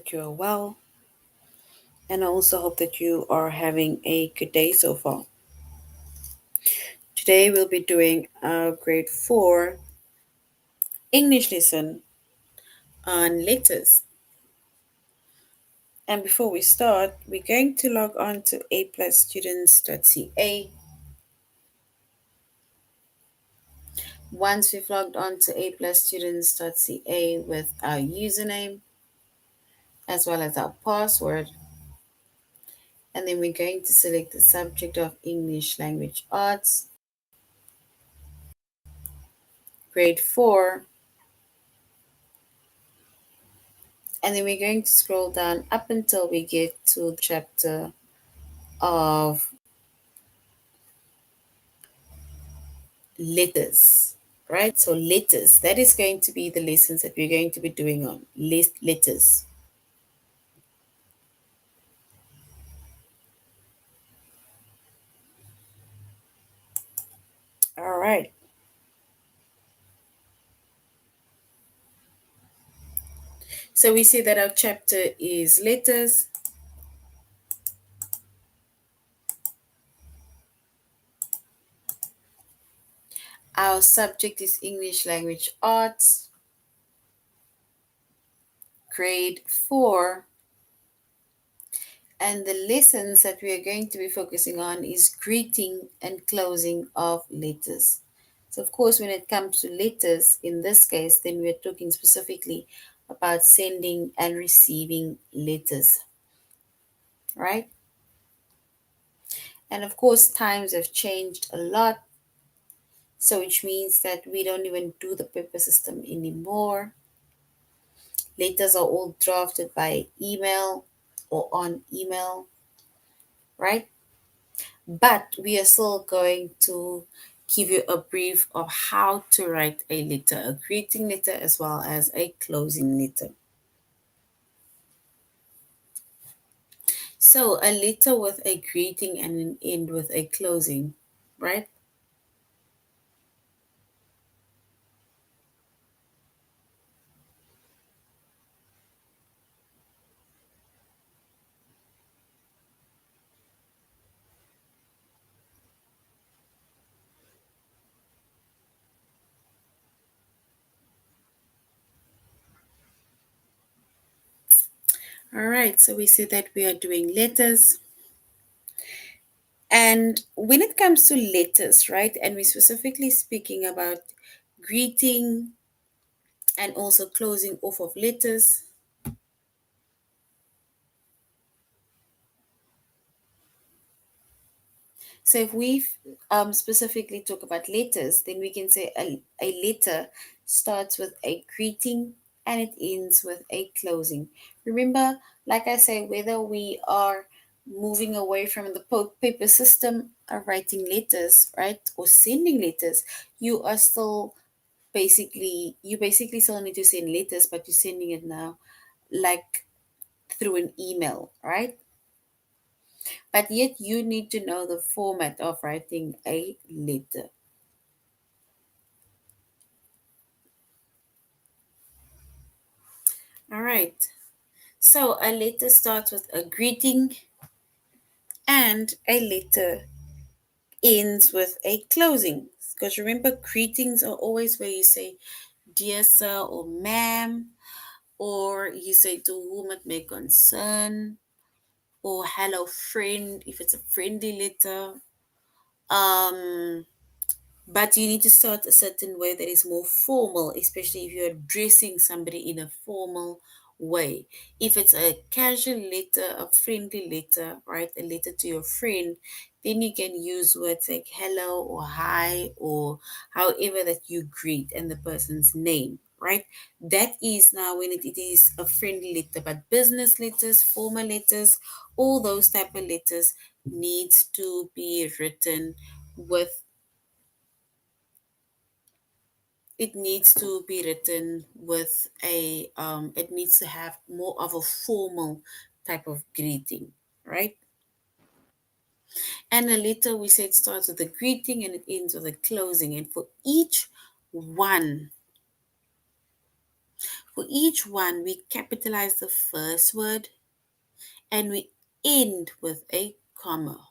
that you are well, and I also hope that you are having a good day so far. Today we'll be doing our grade 4 English lesson on letters. And before we start, we're going to log on to aplusstudents.ca. Once we've logged on to aplusstudents.ca with our username as well as our password, and then we're going to select the subject of English Language Arts, grade 4, and then we're going to scroll down up until we get to the chapter of letters, right? So letters, that is going to be the lessons that we're going to be doing on letters. All right. So we see that our chapter is letters. Our subject is English Language Arts, grade 4. And the lessons that we are going to be focusing on is greeting and closing of letters. So, of course, when it comes to letters, in this case, then we're talking specifically about sending and receiving letters, right? And of course, times have changed a lot. So, which means that we don't even do the paper system anymore. Letters are all drafted by email or on email, right? But we are still going to give you a brief of how to write a letter, a greeting letter as well as a closing letter. So, a letter with a greeting and an end with a closing, right? All right, so we see that we are doing letters. And when it comes to letters, right, and we're specifically speaking about greeting and also closing off of letters. So if we specifically talk about letters, then we can say a letter starts with a greeting and it ends with a closing. Remember, like I say, whether we are moving away from the paper system of writing letters, right, or sending letters, you basically still need to send letters, but you're sending it now like through an email, right? But yet you need to know the format of writing a letter. All right. So a letter starts with a greeting and a letter ends with a closing. Because remember, greetings are always where you say, dear sir or ma'am, or you say to whom it may concern, or hello friend if it's a friendly letter. Um, But you need to start a certain way that is more formal, especially if you're addressing somebody in a formal way. If it's a casual letter, a friendly letter, right, a letter to your friend, then you can use words like hello or hi or however that you greet and the person's name, right? That is now when it is a friendly letter, but business letters, formal letters, all those type of letters needs to be written with it needs to be written with it needs to have more of a formal type of greeting, right? And a letter, we said, starts with a greeting and it ends with a closing, and one For each one, we capitalize the first word and we end with a comma.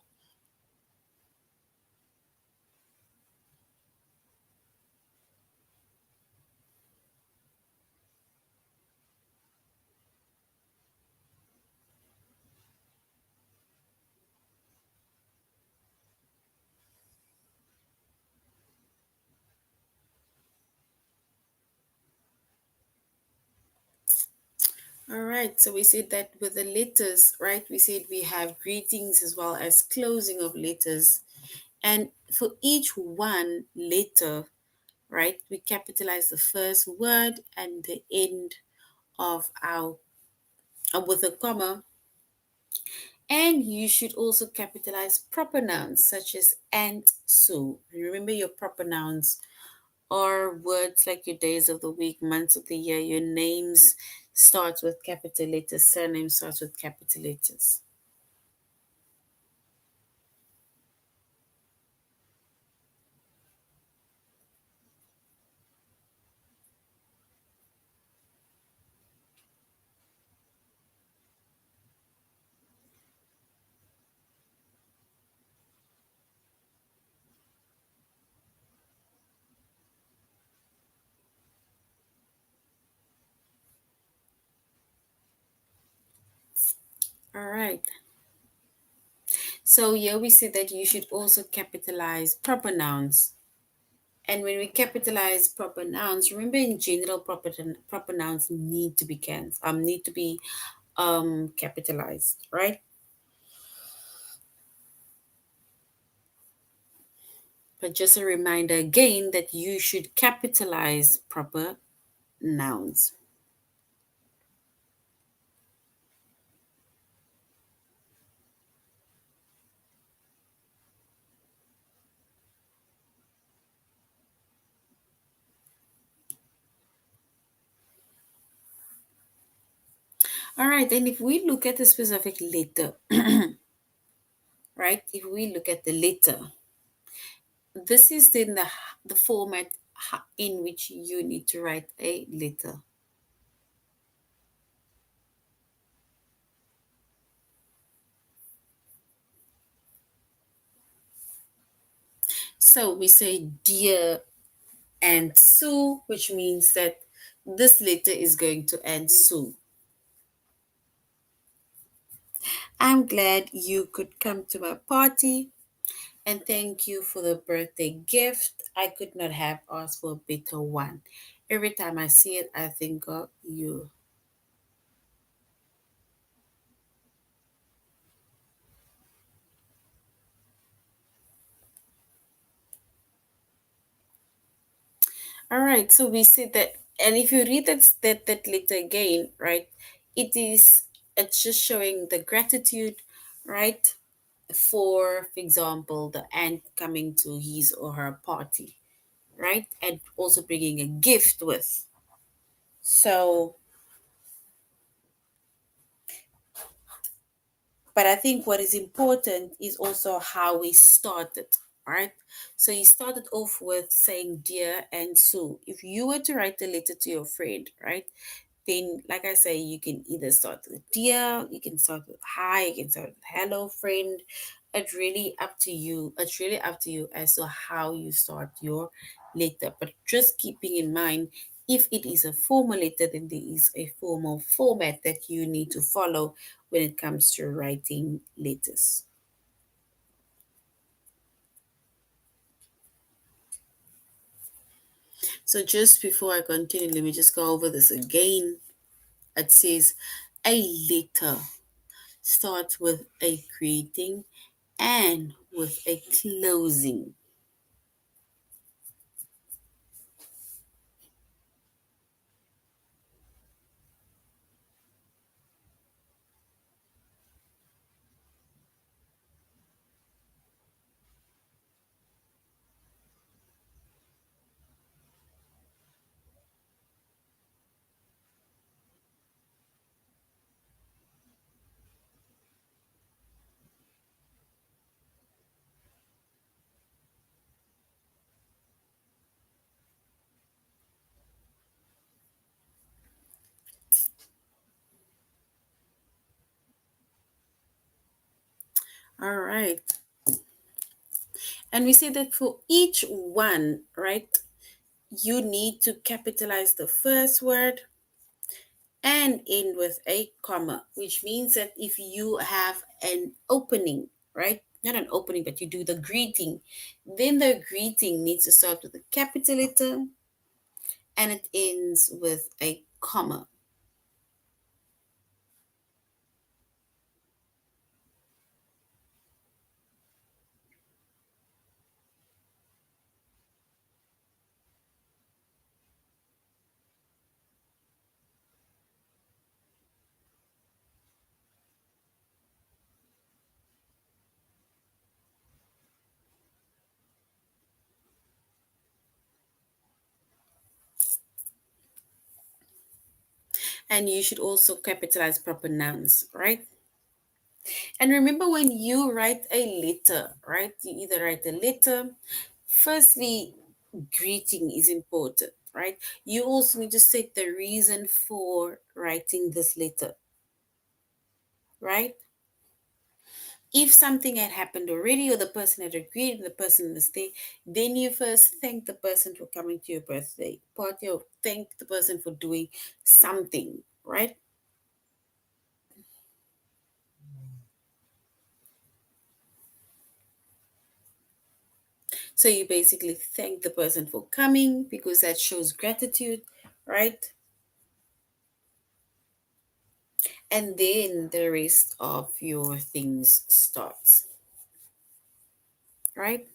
All right, so we said that with the letters, right? We said we have greetings as well as closing of letters. And for each one letter, right, we capitalize the first word and the end of our with a comma. And you should also capitalize proper nouns such as and so. Remember your proper nouns are words like your days of the week, months of the year, your names starts with capital letters, surname starts with capital letters. All right. So here we say that you should also capitalize proper nouns. And when we capitalize proper nouns, remember in general proper nouns need to be capitalized, right? But just a reminder again that you should capitalize proper nouns. All right, then if we look at a specific letter, right? If we look at the letter, this is then the format in which you need to write a letter. So we say dear and Sue, which means that this letter is going to end Sue. I'm glad you could come to my party and thank you for the birthday gift. I could not have asked for a better one. Every time I see it, I think of you. All right, so we see that, and if you read that letter again, right, it's just showing the gratitude, right, for example, the aunt coming to his or her party, right, and also bringing a gift with. So, but I think what is important is also how we started, right? So you started off with saying dear and Sue. If you were to write a letter to your friend, right? Then, like I say, you can either start with dear, you can start with hi, you can start with hello, friend. It's really up to you. It's really up to you as to how you start your letter. But just keeping in mind, if it is a formal letter, then there is a formal format that you need to follow when it comes to writing letters. So, just before I continue, let me just go over this again. It says a letter starts with a greeting and with a closing. All right. And we say that for each one, right, you need to capitalize the first word and end with a comma, which means that if you have an opening, right? Not an opening, but you do the greeting, then the greeting needs to start with a capital letter and it ends with a comma. And you should also capitalize proper nouns, right? And remember when you write a letter, right? You either write a letter, firstly, greeting is important, right? You also need to state the reason for writing this letter, right? If something had happened already or the person had agreed and the person was there, then you first thank the person for coming to your birthday party or thank the person for doing something, right? So you basically thank the person for coming because that shows gratitude, right? And then the rest of your things starts, right?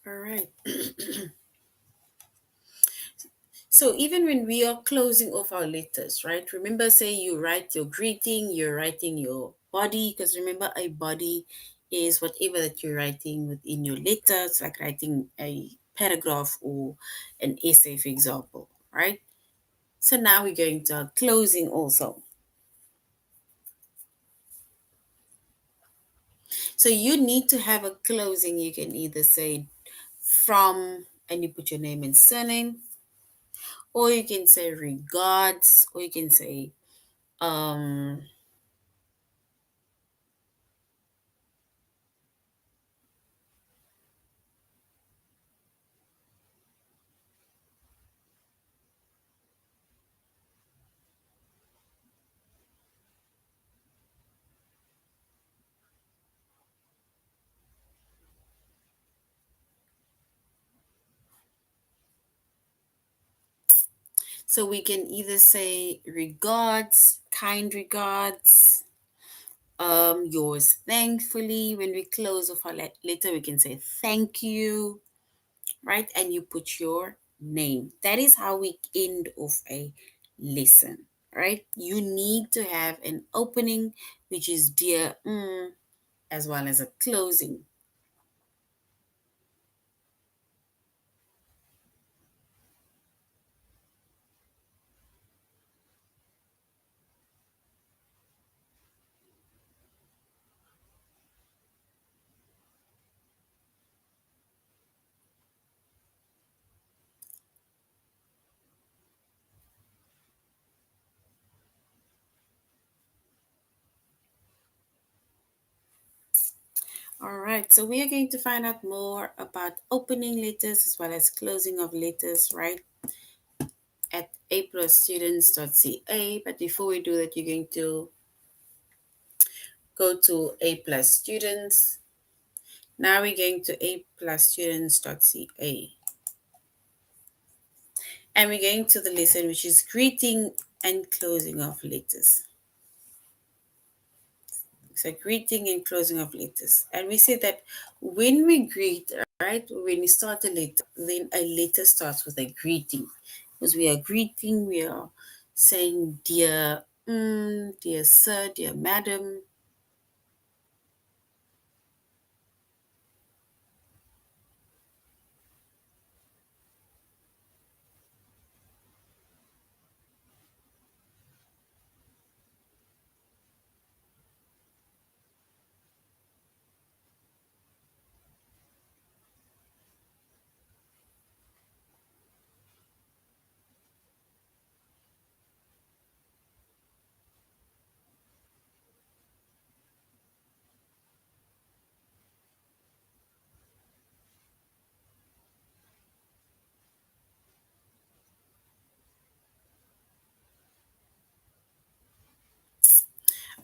All right. So even when we are closing off our letters, right? Remember, say you write your greeting, you're writing your body, because remember, a body is whatever that you're writing within your letter. It's like writing a paragraph or an essay, for example, right? So now we're going to our closing also. So you need to have a closing. You can either say from and you put your name and surname, or you can say regards, or you can say um so we can either say regards, kind regards, yours thankfully. When we close off our letter, we can say thank you, right? And you put your name. That is how we end off a lesson, right? You need to have an opening, which is dear, as well as a closing. All right, so we are going to find out more about opening letters as well as closing of letters, right, at aplusstudents.ca. But before we do that, you're going to go to A plus students. Now we're going to aplusstudents.ca. And we're going to the lesson which is greeting and closing of letters. So greeting and closing of letters. And we say that when we greet right? When we start a letter, then a letter starts with a greeting. Because we are greeting, we are saying, dear, dear sir, dear madam.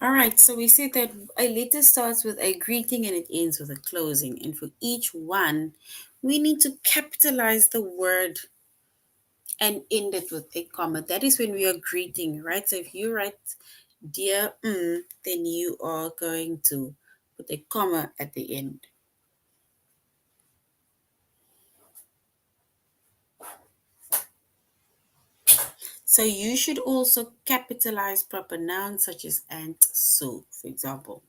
All right, so we said that a letter starts with a greeting and it ends with a closing. And for each one, we need to capitalize the word and end it with a comma. That is when we are greeting, right? So if you write dear, then you are going to put a comma at the end. So you should also capitalize proper nouns such as and, so, for example.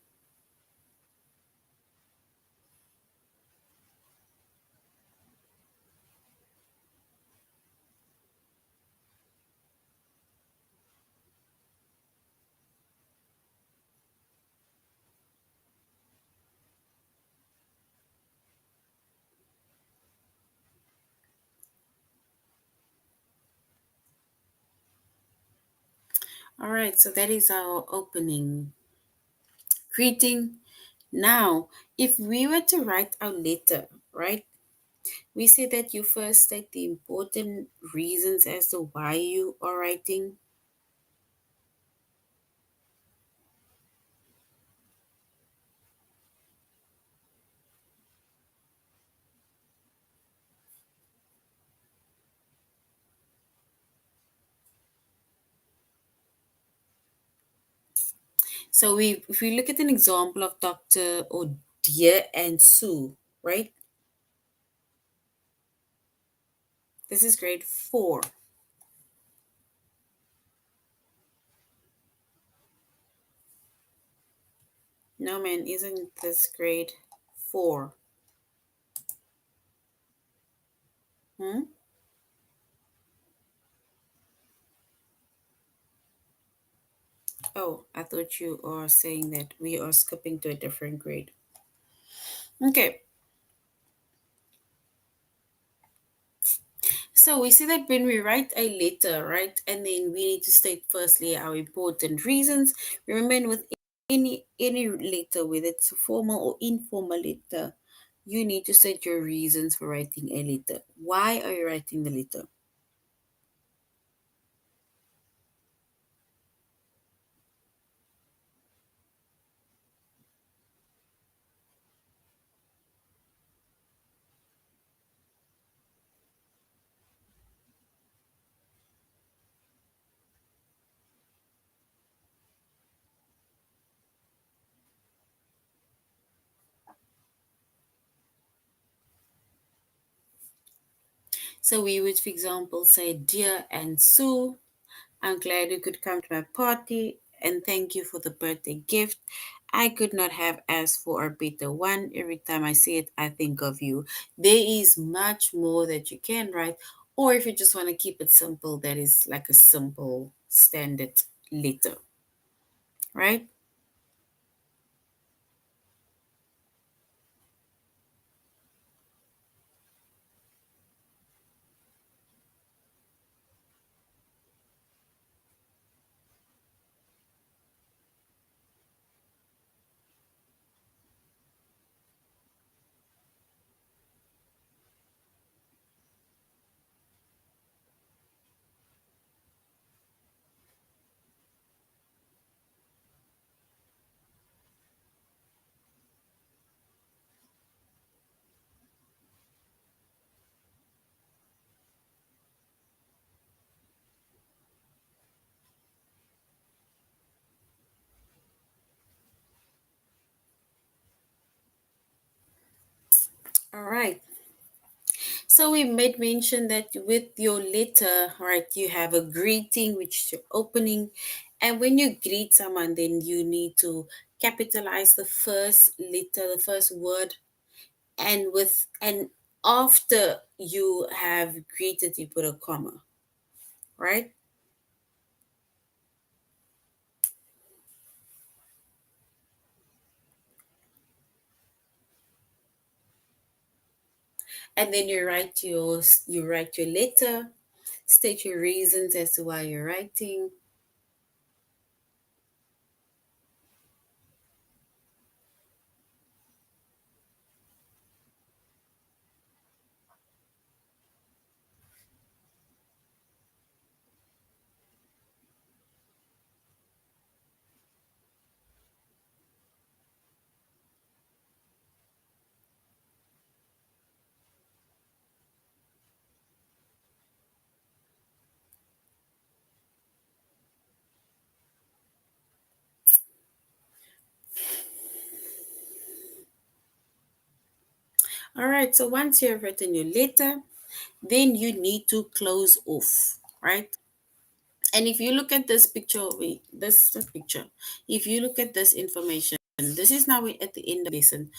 All right, so that is our opening greeting. Now, if we were to write our letter, right, we say that you first state the important reasons as to why you are writing. So if we look at an example of Dr. or Dear and Sue, right? This is grade 4. No man, isn't this grade 4? Hmm? Oh, I thought you are saying that we are skipping to a different grade. Okay, so we see that when we write a letter, right, and then we need to state firstly our important reasons. Remember, with any letter, whether it's a formal or informal letter, you need to state your reasons for writing a letter. Why are you writing the letter? So we would, for example, say, Dear and Sue, I'm glad you could come to my party and thank you for the birthday gift. I could not have asked for a better one. Every time I see it, I think of you. There is much more that you can write, or if you just want to keep it simple, that is like a simple standard letter, right? All right. So we made mention that with your letter, right, you have a greeting, which is your opening. And when you greet someone, then you need to capitalize the first letter, the first word, and after you have greeted, you put a comma, right? And then you write your letter, state your reasons as to why you're writing. All right, so once you have written your letter, then you need to close off, right? And if you look at this picture, wait, this picture, if you look at this information, this is now at the end of the lesson,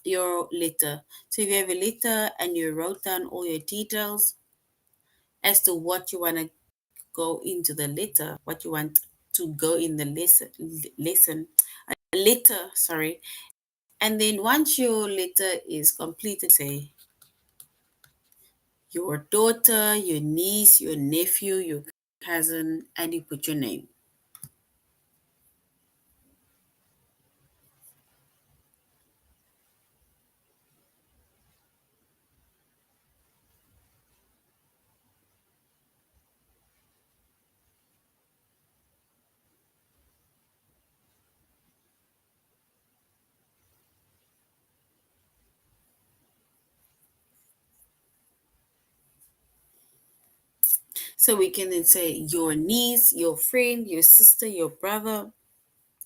your letter. So if you have a letter and you wrote down all your details as to what you want to go into the letter, what you want to go in the lesson, letter, sorry. And then once your letter is completed, say your daughter, your niece, your nephew, your cousin, and you put your name. So we can then say your niece, your friend, your sister, your brother,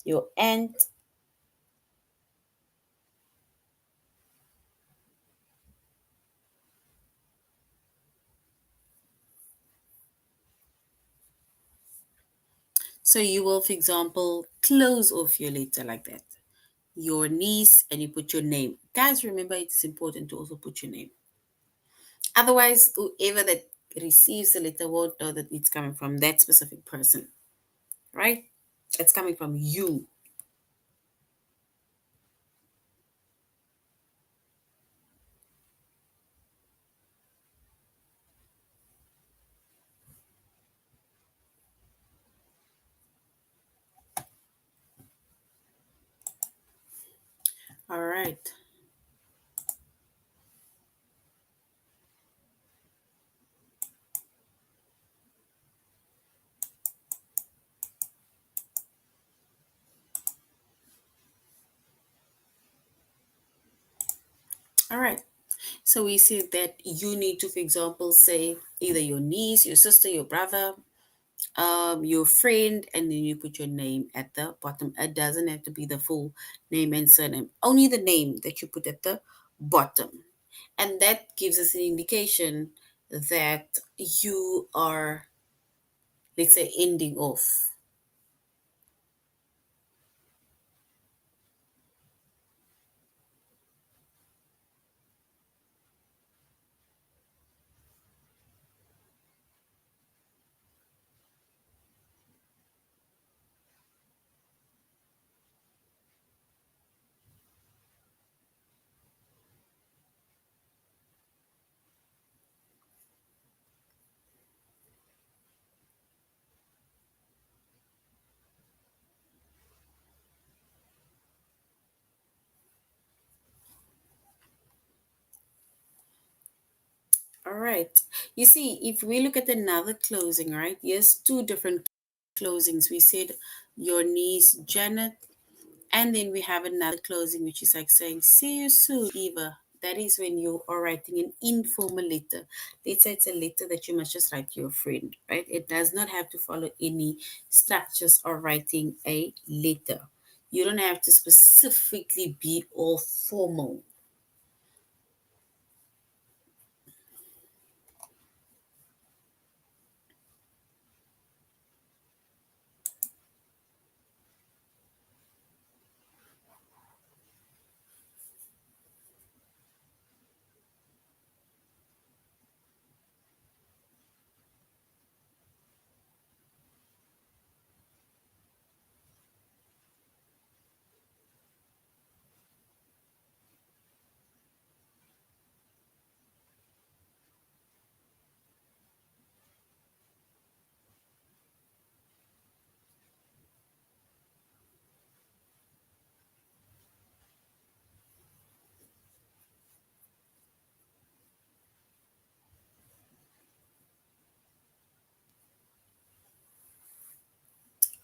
your aunt. So you will, for example, close off your letter like that. Your niece, and you put your name. Guys, remember it's important to also put your name. Otherwise, whoever that receives the letter won't know that it's coming from that specific person, right? It's coming from you. All right. All right. So we see that you need to, for example, say either your niece, your sister, your brother, your friend, and then you put your name at the bottom. It doesn't have to be the full name and surname, only the name that you put at the bottom. And that gives us an indication that you are, let's say, ending off. All right. You see, if we look at another closing, right? Yes, two different closings. We said your niece Janet. And then we have another closing, which is like saying, see you soon, Eva. That is when you are writing an informal letter. Let's say it's a letter that you must just write to your friend, right? It does not have to follow any structures of writing a letter. You don't have to specifically be all formal.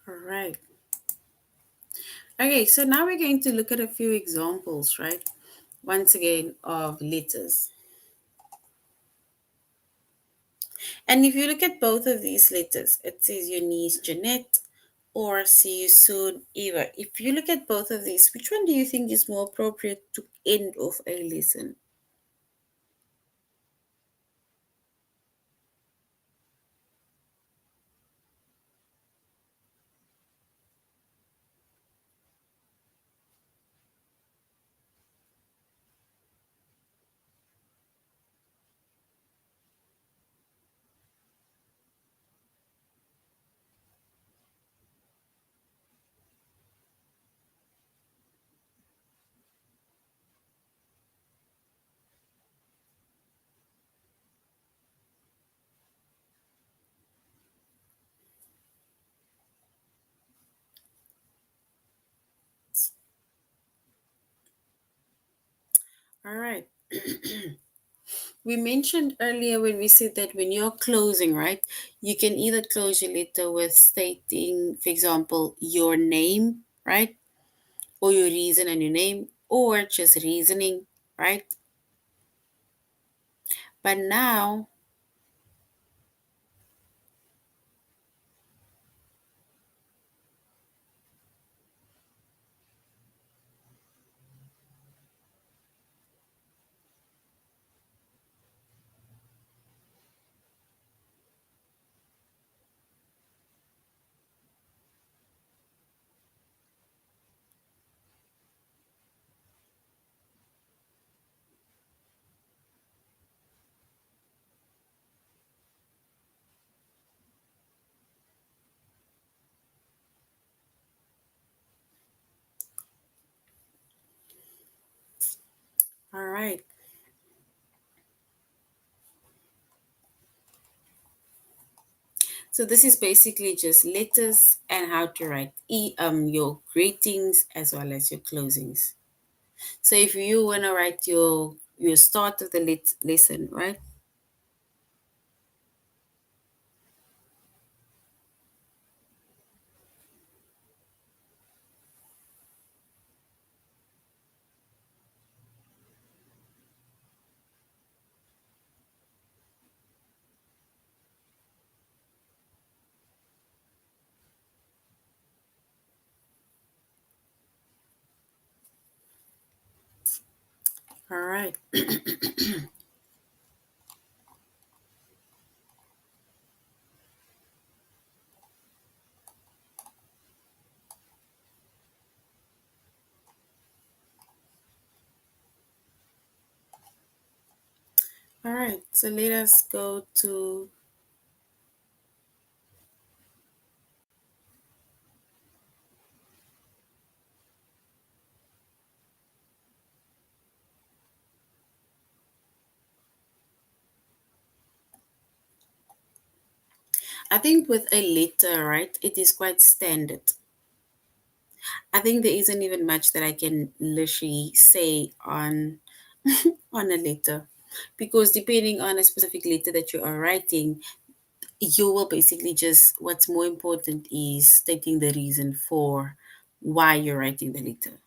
All right. Okay, so now we're going to look at a few examples, right? Once again, of letters. And if you look at both of these letters, it says your niece Jeanette or see you soon Eva. If you look at both of these, which one do you think is more appropriate to end off a lesson? All right. We mentioned earlier when we said that when you're closing, right, you can either close your letter with stating, for example, your name, right, or your reason and your name, or just reasoning, right? But now, all right. So this is basically just letters and how to write your greetings as well as your closings. So if you want to write your start of the lesson, right? All right. All right. So let us go to. I think with a letter, right, it is quite standard. I think there isn't even much that I can literally say on on a letter, because depending on a specific letter that you are writing, you will basically just, what's more important is stating the reason for why you're writing the letter,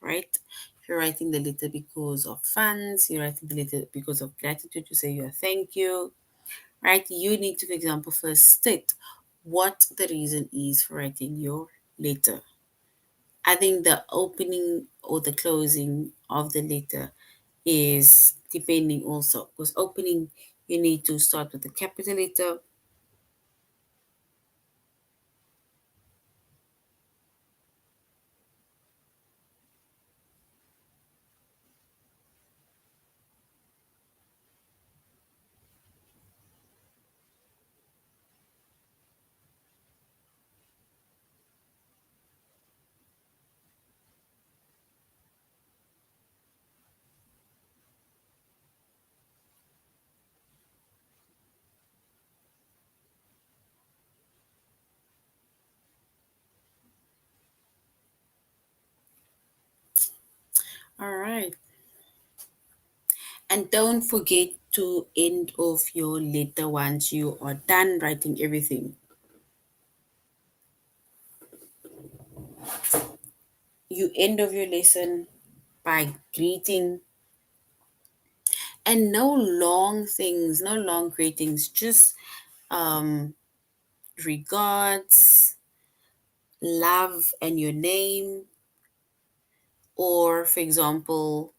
right? If you're writing the letter because of funds, you're writing the letter because of gratitude to say your thank you, right? You need to, for example, first state what the reason is for writing your letter. I think the opening or the closing of the letter is depending also, because opening, you need to start with the capital letter. All right. And don't forget to end off your letter once you are done writing everything. You end of your lesson by greeting, and no long things, no long greetings, just um, regards, love, and your name, or for example,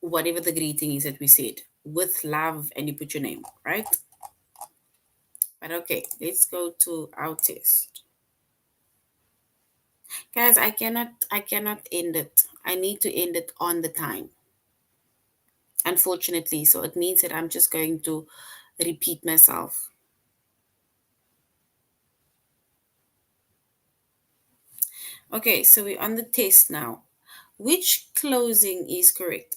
whatever the greeting is that we said, with love, and you put your name, right? But okay, let's go to our test. Guys, I cannot end it. I need to end it on the time, unfortunately. So it means that I'm just going to repeat myself. Okay, so we're on the test now. Which closing is correct?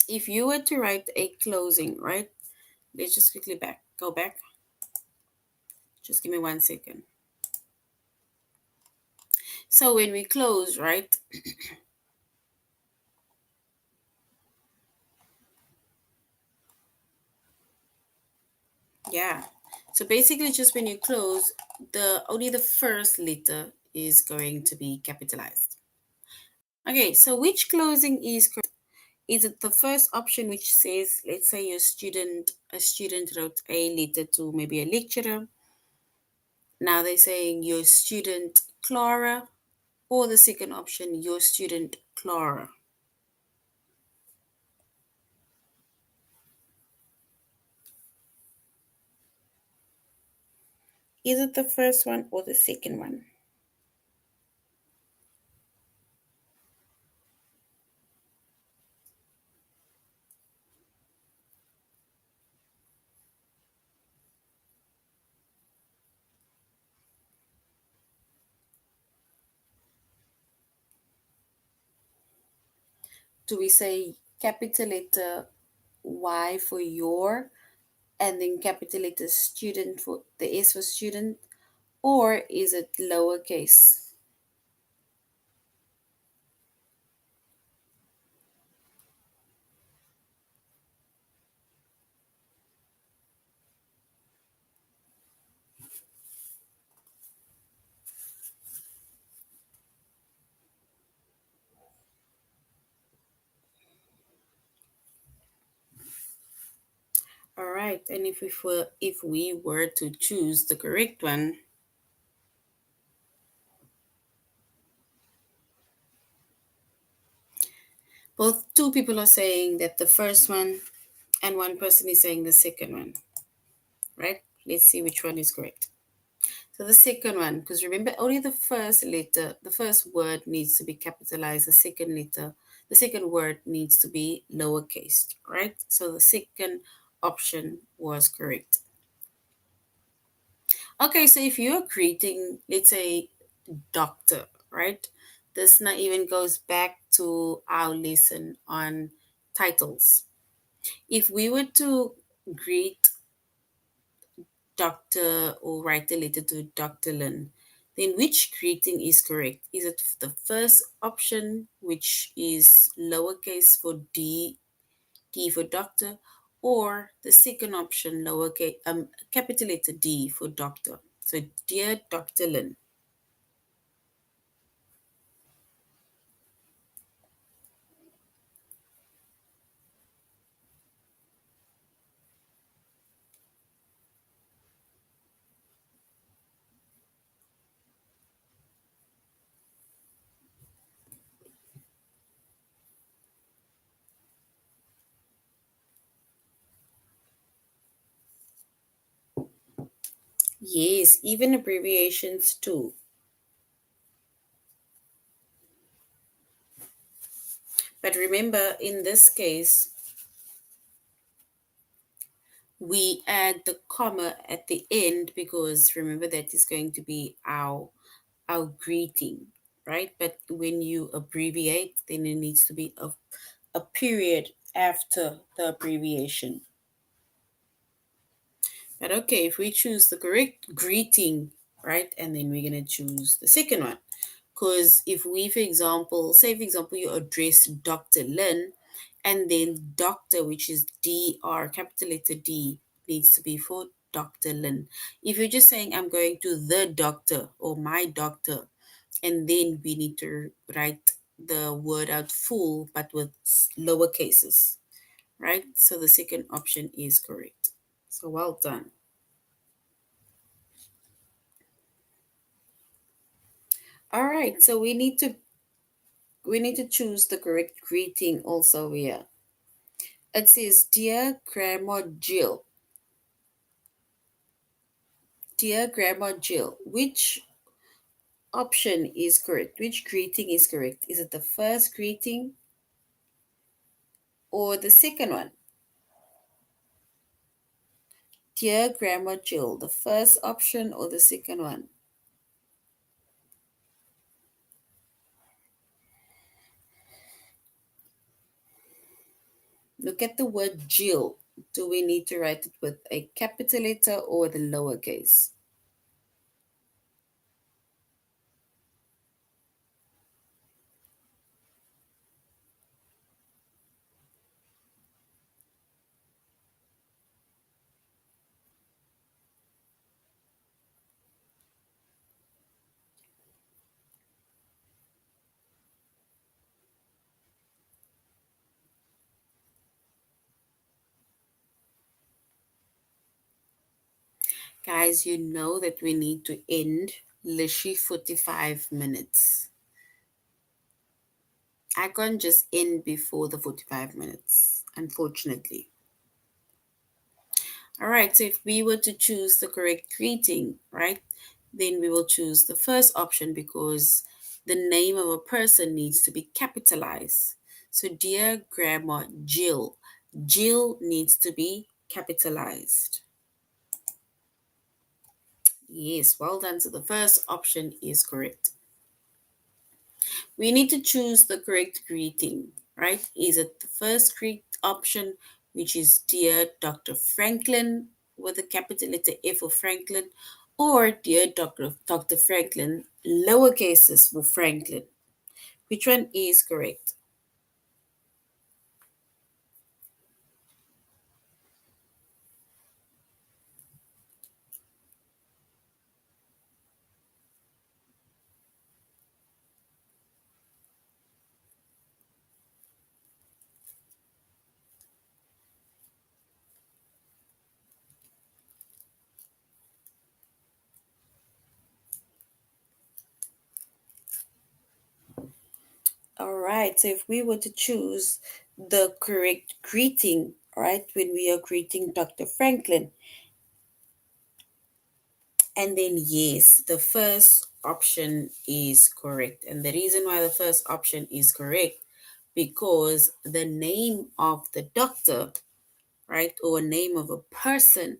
If you were to write a closing, right? Let's just quickly go back. Just give me 1 second. So when we close, right? Yeah. So basically just when you close, the only the first letter is going to be capitalized. Okay, so which closing is correct? Is it the first option which says, let's say a student wrote a letter to maybe a lecturer. Now they're saying your student Clara, or the second option, your student Clara. Is it the first one or the second one? Do we say capital letter Y for your, and then capital letter student for the S for student, or is it lowercase? All right, and if we were to choose the correct one, both two people are saying that the first one, and one person is saying the second one, right? Let's see which one is correct. So the second one, because remember only the first letter, the first word needs to be capitalized, the second word needs to be lowercase, right? So the second option was correct. Okay, so if you're greeting, let's say, doctor, right? This now even goes back to our lesson on titles. If we were to greet Doctor or write a letter to Dr. Lin, then which greeting is correct? Is it the first option, which is lowercase for D for doctor, or the second option, lowercase capital letter D for doctor? So, dear Dr. Lin. Yes, even abbreviations too. But remember, in this case, we add the comma at the end because remember that is going to be our greeting, right? But when you abbreviate, then it needs to be a period after the abbreviation. But okay, if we choose the correct greeting, right, and then we're going to choose the second one. Because if we, for example, say, for example, you address Dr. Lin, and then doctor, which is DR, capital letter D, needs to be for Dr. Lin. If you're just saying, I'm going to the doctor or my doctor, And then we need to write the word out full but with lower cases, right? So the second option is correct. So well done. All right, so we need to choose the correct greeting also here. It says, Dear Grandma Jill. Dear Grandma Jill, which option is correct? Which greeting is correct? Is it the first greeting or the second one? Dear Grandma Jill, the first option or the second one? Look at the word Jill. Do we need to write it with a capital letter or the lowercase? Guys, you know that we need to end literally 45 minutes. I can't just end before the 45 minutes, unfortunately. All right, so if we were to choose the correct greeting, right, then we will choose the first option because the name of a person needs to be capitalized. So, dear Grandma Jill, Jill needs to be capitalized. Yes, well done. So, the first option is correct. We need to choose the correct greeting, right? Is it the first correct option, which is Dear Dr. Franklin with a capital letter F for Franklin, or Dear Dr. Franklin, lower cases for Franklin? Which one is correct? All right, so if we were to choose the correct greeting, right, when we are greeting Dr. Franklin, and then, yes, the first option is correct. And the reason why the first option is correct, because the name of the doctor, right, or name of a person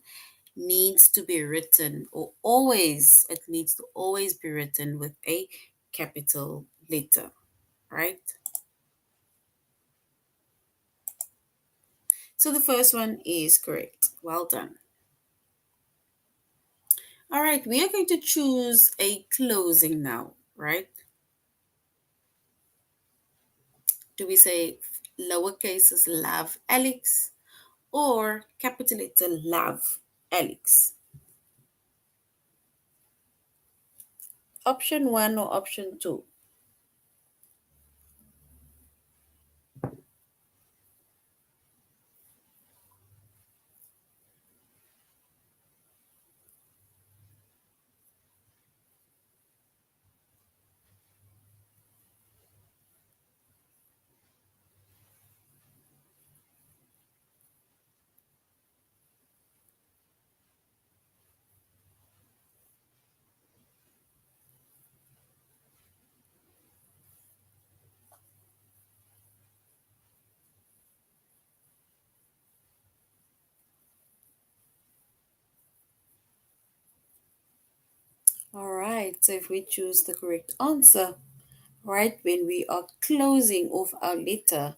needs to be written, or always, it needs to always be written with a capital letter, right? So the first one is correct. Well done. All right, we are going to choose a closing now, right? Do we say lowercase is love Alex or capital letter love Alex? Option one or option two? All right, so if we choose the correct answer, right, when we are closing off our letter,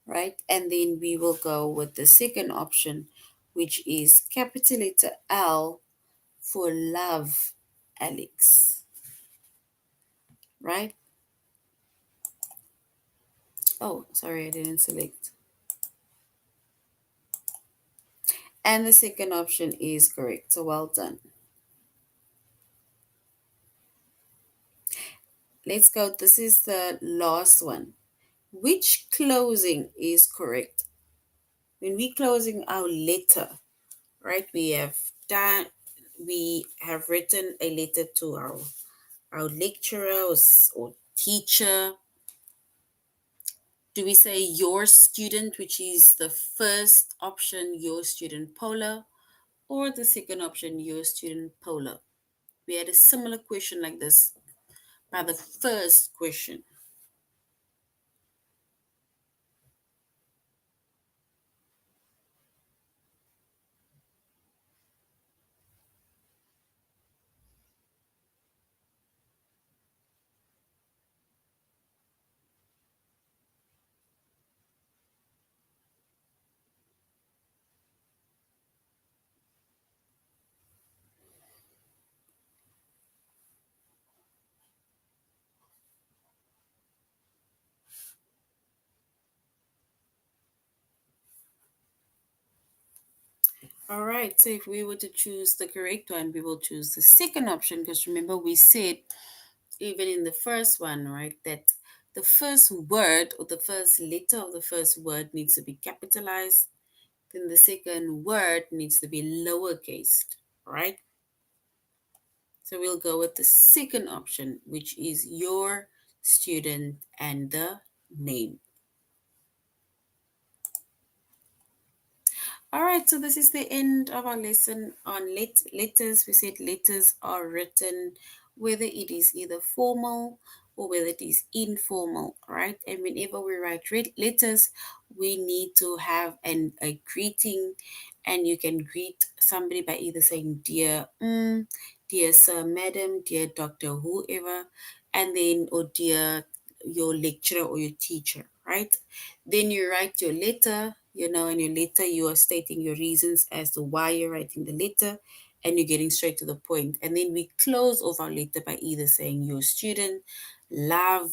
right, and then we will go with the second option, which is capital letter L for love Alex, right? Oh, sorry, I didn't select. And the second option is correct, so well done. let's go. This is the last one. Which closing is correct? When we closing our letter, right? We have written a letter to our lecturer or teacher. Do we say your student, which is the first option, your student Paula, or the second option, your student Paula? We had a similar question like this by the first question. All right, so if we were to choose the correct one, we will choose the second option because remember we said even in the first one, right, that the first word or the first letter of the first word needs to be capitalized, then the second word needs to be lowercase, right? So we'll go with the second option, which is your student and the name. All right, so this is the end of our lesson on letters. We said letters are written whether it is either formal or whether it is informal, right? And whenever we write letters, we need to have a greeting, and you can greet somebody by either saying dear, dear sir, madam, dear doctor, whoever, and then or dear your lecturer or your teacher, right? Then you write your letter, in your letter you are stating your reasons as to why you're writing the letter, and you're getting straight to the point. And then we close off our letter by either saying your student, love,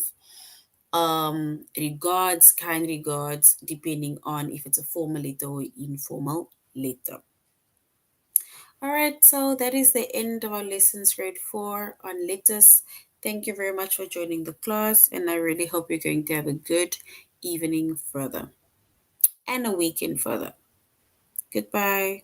regards, kind regards, depending on if it's a formal letter or informal letter. All right, so that is the end of our lessons grade 4 on letters. Thank you very much for joining the class, and I really hope you're going to have a good evening further and a weekend further. Goodbye.